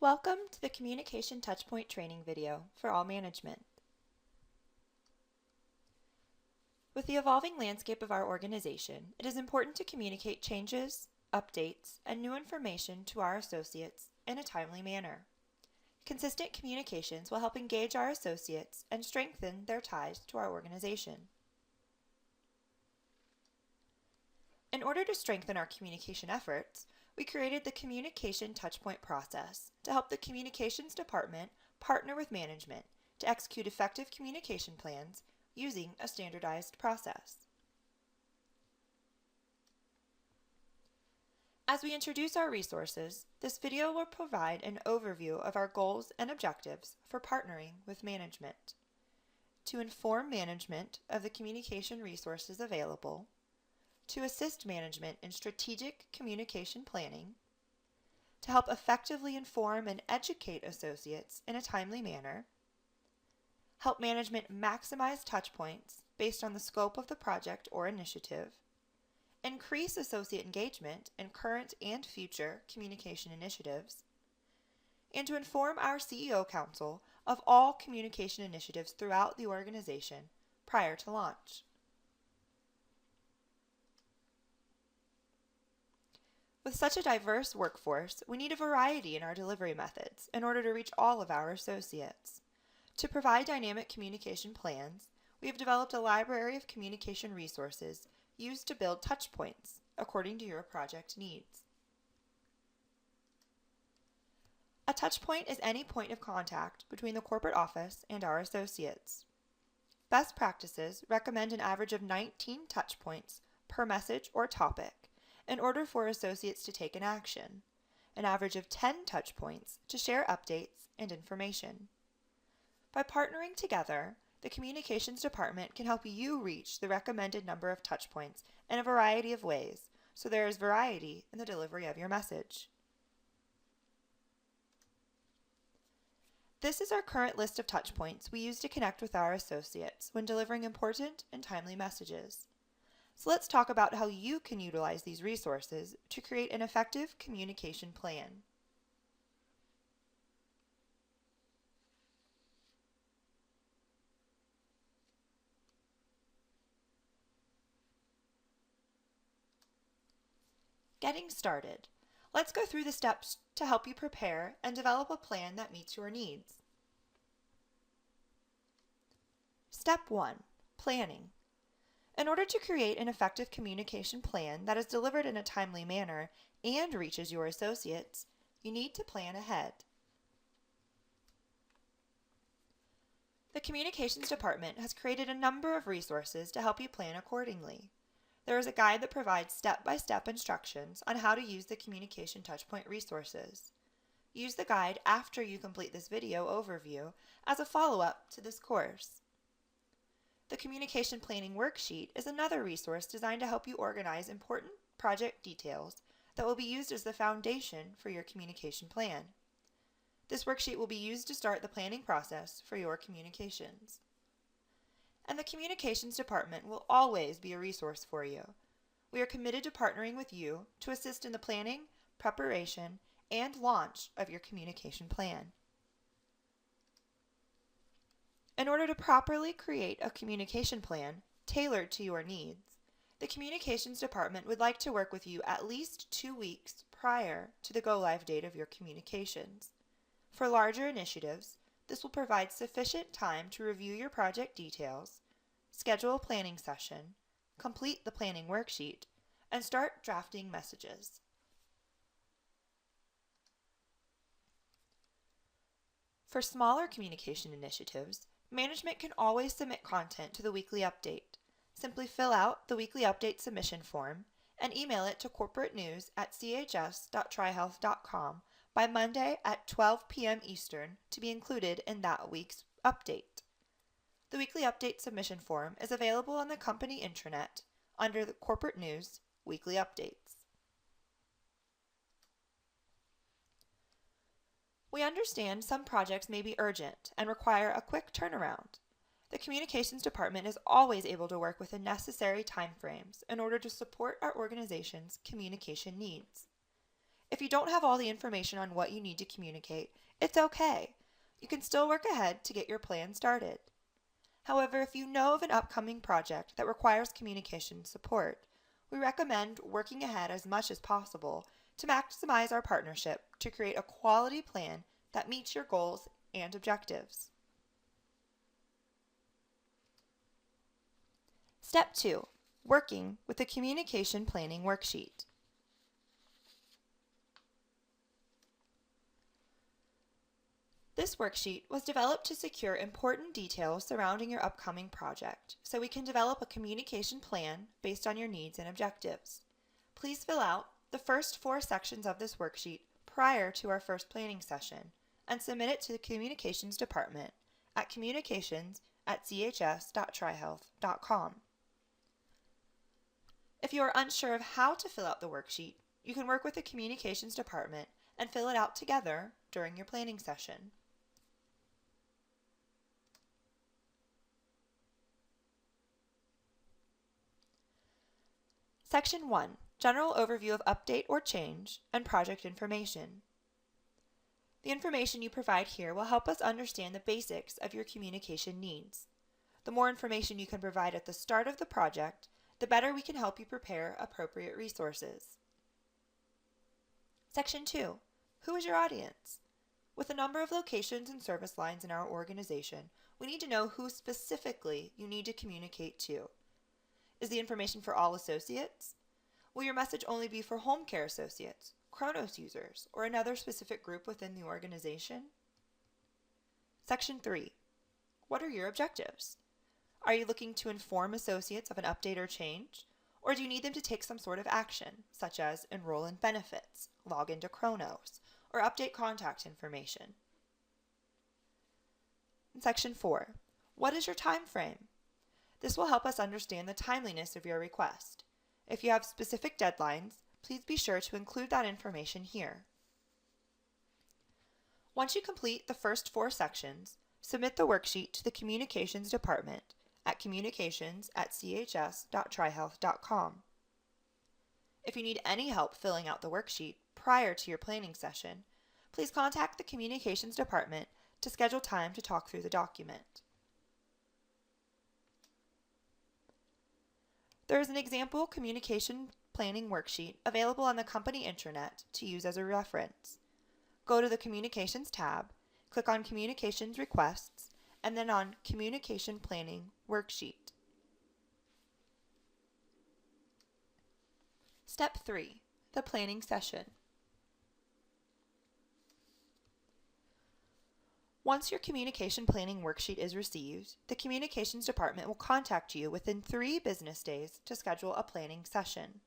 Welcome to the Communication Touchpoint training video for all management. With the evolving landscape of our organization, it is important to communicate changes, updates, and new information to our associates in a timely manner. Consistent communications will help engage our associates and strengthen their ties to our organization. In order to strengthen our communication efforts, we created the Communication Touchpoint process to help the Communications Department partner with management to execute effective communication plans using a standardized process. As we introduce our resources, this video will provide an overview of our goals and objectives for partnering with management. To inform management of the communication resources available, to assist management in strategic communication planning, to help effectively inform and educate associates in a timely manner, help management maximize touchpoints based on the scope of the project or initiative, increase associate engagement in current and future communication initiatives, and to inform our CEO Council of all communication initiatives throughout the organization prior to launch. With such a diverse workforce, we need a variety in our delivery methods in order to reach all of our associates. To provide dynamic communication plans, we have developed a library of communication resources used to build touchpoints according to your project needs. A touchpoint is any point of contact between the corporate office and our associates. Best practices recommend an average of 19 touchpoints per message or topic in order for associates to take an action, an average of 10 touchpoints to share updates and information. By partnering together, the Communications Department can help you reach the recommended number of touchpoints in a variety of ways, so there is variety in the delivery of your message. This is our current list of touchpoints we use to connect with our associates when delivering important and timely messages. So let's talk about how you can utilize these resources to create an effective communication plan. Getting started. Let's go through the steps to help you prepare and develop a plan that meets your needs. Step 1. Planning. In order to create an effective communication plan that is delivered in a timely manner and reaches your associates, you need to plan ahead. The Communications Department has created a number of resources to help you plan accordingly. There is a guide that provides step-by-step instructions on how to use the Communication Touchpoint resources. Use the guide after you complete this video overview as a follow-up to this course. The Communication Planning Worksheet is another resource designed to help you organize important project details that will be used as the foundation for your communication plan. This worksheet will be used to start the planning process for your communications. And the Communications Department will always be a resource for you. We are committed to partnering with you to assist in the planning, preparation, and launch of your communication plan. In order to properly create a communication plan tailored to your needs, the Communications Department would like to work with you at least 2 weeks prior to the go-live date of your communications. For larger initiatives, this will provide sufficient time to review your project details, schedule a planning session, complete the planning worksheet, and start drafting messages. For smaller communication initiatives, management can always submit content to the weekly update. Simply fill out the weekly update submission form and email it to corporatenews@chs.trihealth.com by Monday at 12 p.m. Eastern to be included in that week's update. The weekly update submission form is available on the company intranet under the Corporate News Weekly Updates. We understand some projects may be urgent and require a quick turnaround. The Communications Department is always able to work within necessary timeframes in order to support our organization's communication needs. If you don't have all the information on what you need to communicate, it's okay. You can still work ahead to get your plan started. However, if you know of an upcoming project that requires communication support, we recommend working ahead as much as possible to maximize our partnership to create a quality plan that meets your goals and objectives. Step 2. Working with the Communication Planning Worksheet. This worksheet was developed to secure important details surrounding your upcoming project, so we can develop a communication plan based on your needs and objectives. Please fill out the first 4 sections of this worksheet prior to our first planning session and submit it to the Communications Department at communications@chs.trihealth.com. If you are unsure of how to fill out the worksheet, you can work with the Communications Department and fill it out together during your planning session. Section 1. General overview of update or change and project information. The information you provide here will help us understand the basics of your communication needs. The more information you can provide at the start of the project, the better we can help you prepare appropriate resources. Section 2. Who is your audience? With a number of locations and service lines in our organization, we need to know who specifically you need to communicate to. Is the information for all associates? Will your message only be for home care associates, Kronos users, or another specific group within the organization? Section 3. What are your objectives? Are you looking to inform associates of an update or change? Or do you need them to take some sort of action, such as enroll in benefits, log into Kronos, or update contact information? In Section 4. What is your time frame? This will help us understand the timeliness of your request. If you have specific deadlines, please be sure to include that information here. Once you complete the first 4 sections, submit the worksheet to the Communications Department at communications@chs.trihealth.com. If you need any help filling out the worksheet prior to your planning session, please contact the Communications Department to schedule time to talk through the document. There is an example communication planning worksheet available on the company intranet to use as a reference. Go to the Communications tab, click on Communications Requests, and then on Communication Planning Worksheet. Step 3. The planning session. Once your communication planning worksheet is received, the Communications Department will contact you within 3 business days to schedule a planning session.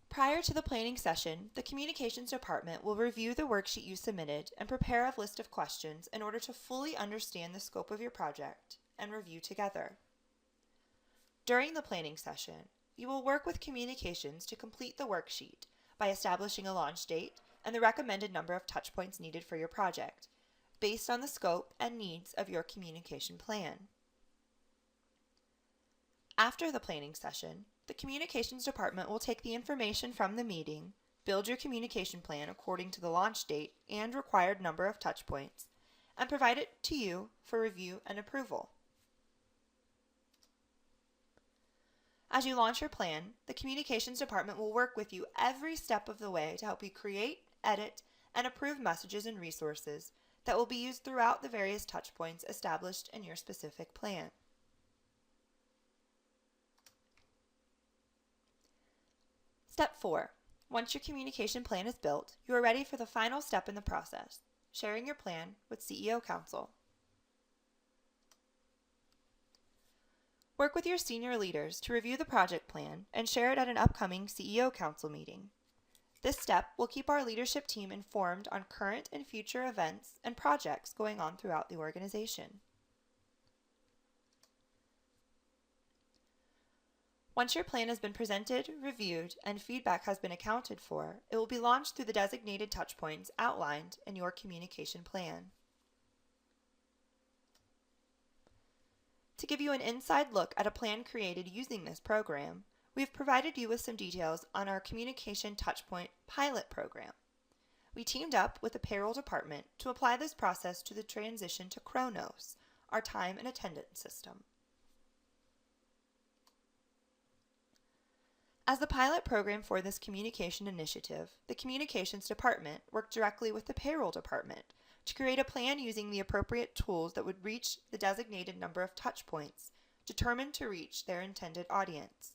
Prior to the planning session, the Communications Department will review the worksheet you submitted and prepare a list of questions in order to fully understand the scope of your project and review together. During the planning session, you will work with Communications to complete the worksheet by establishing a launch date and the recommended number of touchpoints needed for your project, based on the scope and needs of your communication plan. After the planning session, the Communications Department will take the information from the meeting, build your communication plan according to the launch date and required number of touchpoints, and provide it to you for review and approval. As you launch your plan, the Communications Department will work with you every step of the way to help you create, edit, and approve messages and resources that will be used throughout the various touchpoints established in your specific plan. Step 4. Once your communication plan is built, you are ready for the final step in the process, sharing your plan with CEO Council. Work with your senior leaders to review the project plan and share it at an upcoming CEO Council meeting. This step will keep our leadership team informed on current and future events and projects going on throughout the organization. Once your plan has been presented, reviewed, and feedback has been accounted for, it will be launched through the designated touchpoints outlined in your communication plan. To give you an inside look at a plan created using this program, we've provided you with some details on our Communication Touchpoint pilot program. We teamed up with the payroll department to apply this process to the transition to Kronos, our time and attendance system. As the pilot program for this communication initiative, the Communications Department worked directly with the Payroll Department to create a plan using the appropriate tools that would reach the designated number of touch points determined to reach their intended audience.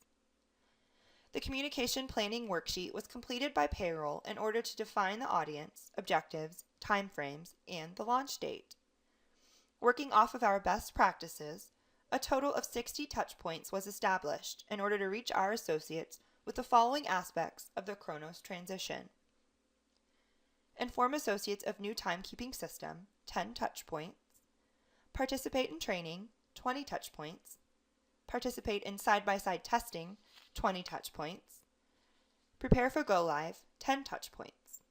The communication planning worksheet was completed by Payroll in order to define the audience, objectives, timeframes, and the launch date. Working off of our best practices, a total of 60 touch points was established in order to reach our associates with the following aspects of the Kronos transition. Inform associates of new timekeeping system, 10 touch points. Participate in training, 20 touch points. Participate in side-by-side testing, 20 touch points. Prepare for go live, 10 touch points.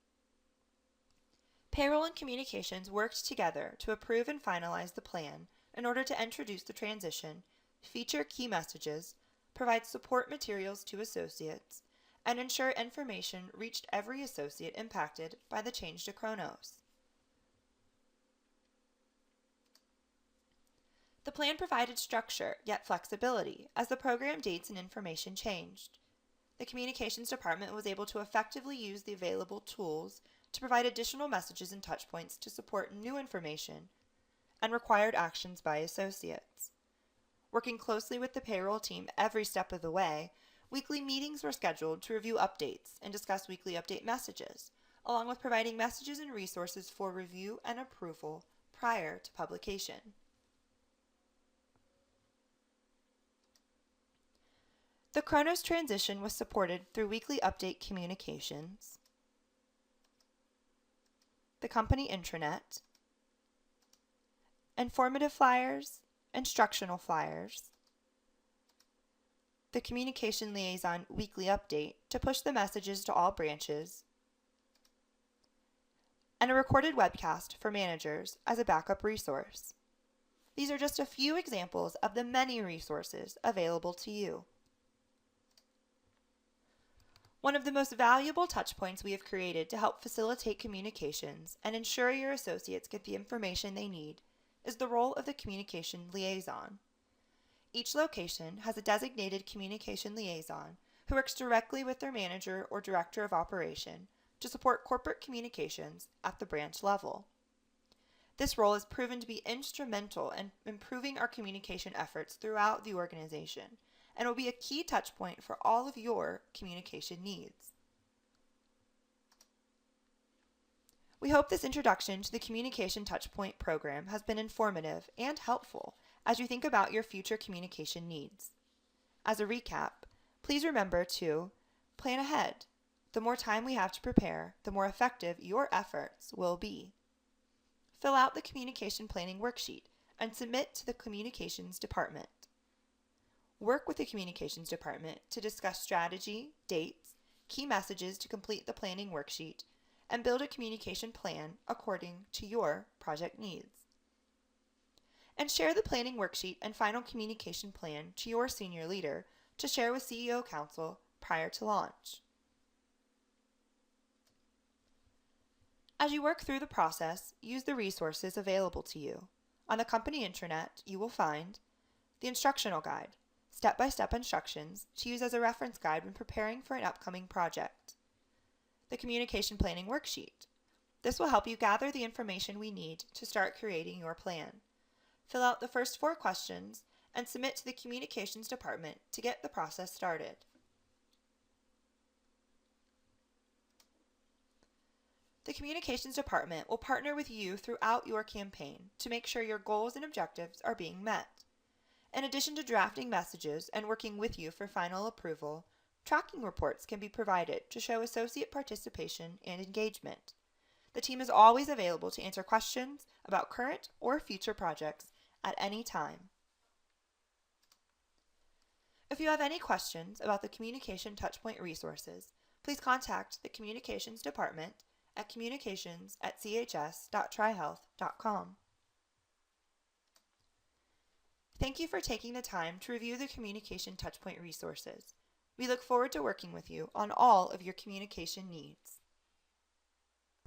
Payroll and communications worked together to approve and finalize the plan in order to introduce the transition, feature key messages, provide support materials to associates, and ensure information reached every associate impacted by the change to Kronos. The plan provided structure, yet flexibility, as the program dates and information changed. The Communications Department was able to effectively use the available tools to provide additional messages and touchpoints to support new information and required actions by associates. Working closely with the payroll team every step of the way, weekly meetings were scheduled to review updates and discuss weekly update messages, along with providing messages and resources for review and approval prior to publication. The Kronos transition was supported through weekly update communications, the company intranet, informative flyers, instructional flyers, the communication liaison weekly update to push the messages to all branches, and a recorded webcast for managers as a backup resource. These are just a few examples of the many resources available to you. One of the most valuable touchpoints we have created to help facilitate communications and ensure your associates get the information they need is the role of the communication liaison. Each location has a designated communication liaison who works directly with their manager or director of operation to support corporate communications at the branch level. This role has proven to be instrumental in improving our communication efforts throughout the organization and will be a key touchpoint for all of your communication needs. We hope this introduction to the Communication Touchpoint program has been informative and helpful as you think about your future communication needs. As a recap, please remember to plan ahead. The more time we have to prepare, the more effective your efforts will be. Fill out the communication planning worksheet and submit to the Communications Department. Work with the Communications Department to discuss strategy, dates, key messages to complete the planning worksheet, and build a communication plan according to your project needs. And share the planning worksheet and final communication plan to your senior leader to share with CEO Council prior to launch. As you work through the process, use the resources available to you. On the company intranet, you will find the instructional guide, step-by-step instructions to use as a reference guide when preparing for an upcoming project. The communication planning worksheet. This will help you gather the information we need to start creating your plan. Fill out the first 4 questions and submit to the Communications Department to get the process started. The Communications Department will partner with you throughout your campaign to make sure your goals and objectives are being met. In addition to drafting messages and working with you for final approval, tracking reports can be provided to show associate participation and engagement. The team is always available to answer questions about current or future projects at any time. If you have any questions about the Communication Touchpoint resources, please contact the Communications Department at communications@chs.trihealth.com. Thank you for taking the time to review the Communication Touchpoint resources. We look forward to working with you on all of your communication needs.